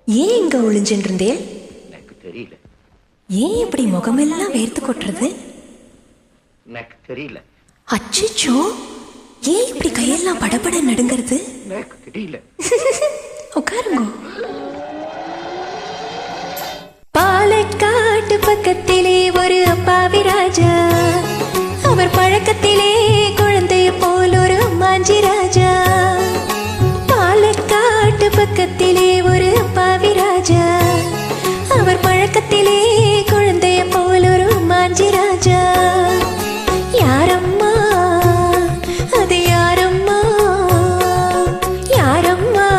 ஏன் இங்க ஒளிஞ்சிட்டு இருந்தேன்? எனக்கு தெரியல. ஏன் இப்படி முகமெல்லாம் வேர்த்து கொட்டுறது? எனக்கு தெரியல. அச்சோ, ஏன் இப்படி கையெல்லாம் படபட நடுங்கிறது? எனக்கு தெரியல. உட்காருங்க. பாலக்காட்டு பக்கத்திலே ஒரு அப்பாவி ராஜா, அவர் பழக்கத்திலே குழந்தைய போல் ஒரு அம்மாஞ்சி ராஜா. பாலக்காட்டு பக்கத்திலே ஒரு அப்பாவி ராஜா, அவர் பழக்கத்திலே குழந்தைய போல் ஒரு அம்மாஞ்சி ராஜா. யாரம்மா அது யாரம்மா, யாரம்மா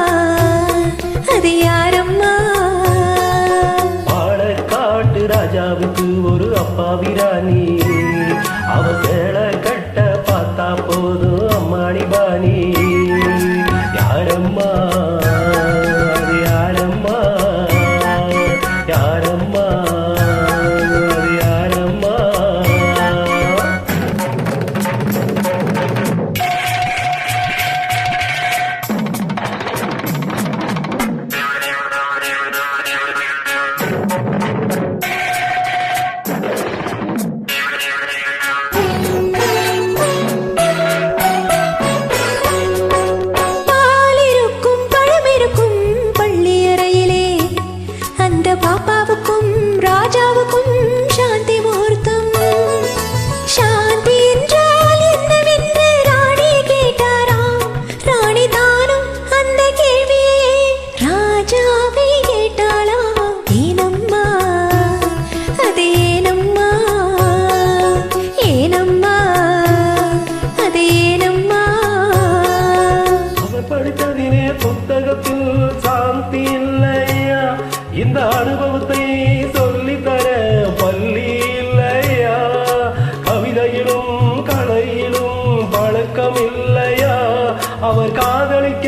அது யாரம்மா? பாலக்காட்டு ராஜாவுக்கு ஒரு அப்பாவி ராணி, அவ சேலை கட்ட பார்த்தா போதும் அம்மாடி பாணி. யாரம்மா அது யாரம்மா, யாரம்மா அது யாரம்மா? பாப்பாவுக்கும் ராஜாவுக்கும் சாந்தி முகூர்த்தம். சாந்தி என்றால் என்னவென்று ராணி கேட்டாராம். ராணி தானும் அந்த கேள்வியை ராஜாவை கேட்டாளாம். ஏனம்மா அது ஏனம்மா, ஏனம்மா அது ஏனம்மா? அவர் படித்ததினே புத்தகத்தில் சாந்தி இல்லையா, இந்த அனுபவத்தை சொல்லித்தர பள்ளி இல்லையா, கவிதையிலும் கலையிலும் பழக்கம் இல்லையா, அவர் காதலிக்க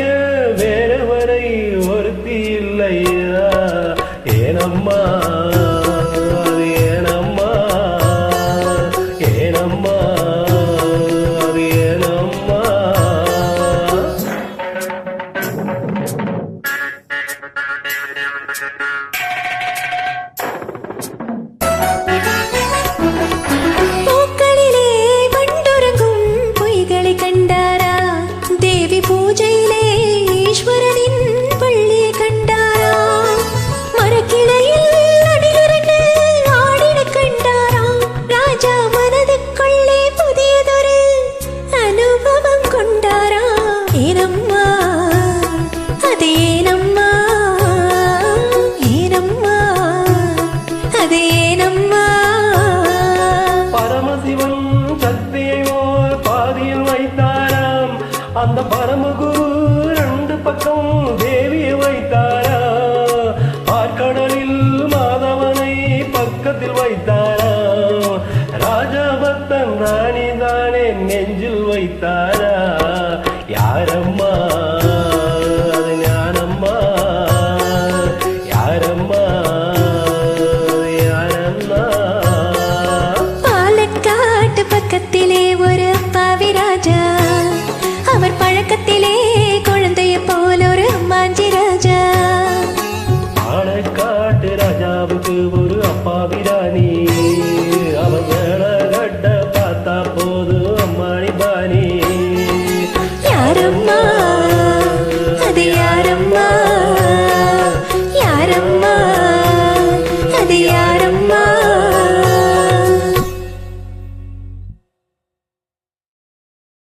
வேறவரை ஒருத்தி இல்லையா? ஏனம்மா அது ஏனம்மா, ஏனம்மா அது ஏனம்மா? பூக்களிலே வண்டுறங்கும் பொய்களை கண்டாரா, தேவி பூஜையிலே ஈஸ்வரனின் பள்ளியை கண்டாரா, மரக்கிளையில் அணிலிரண்டு ஆடின கண்டாரா, ராஜா மனதுக்குள்ளே புதியதொரு அனுபவம் கொண்டாரா. ஏனம்மா அது ஏனம்மா, ஏனம்மா அது ஏனம்மா? பரமசிவன் சக்தியை ஓர் பாதியில் வைத்தாராம், அந்த பரமகுரு ரெண்டு பக்கம் தேவியை வைத்தாரா, பார்க்கடலில் மாதவனை பக்கத்தில் வைத்தாராம், ராஜபக்தன் ராணி தானே நெஞ்சில் வைத்தாரா. யாரம்மா அது ஞானம்மா, யாரம்மா அது யாரம்மா? பாலக்காட்டு பக்கத்திலே ஒரு அப்பாவி ராஜா, அவர் பழக்கத்திலே குழந்தைய போல் ஒரு அம்மாஞ்சி ராஜா. பாலக்காட்டு ராஜாவுக்கு ஒரு அப்பாவி ராணி, அவன் மேல கட்ட பார்த்தா போதும் அம்மாடி பாணி. யாரம்மா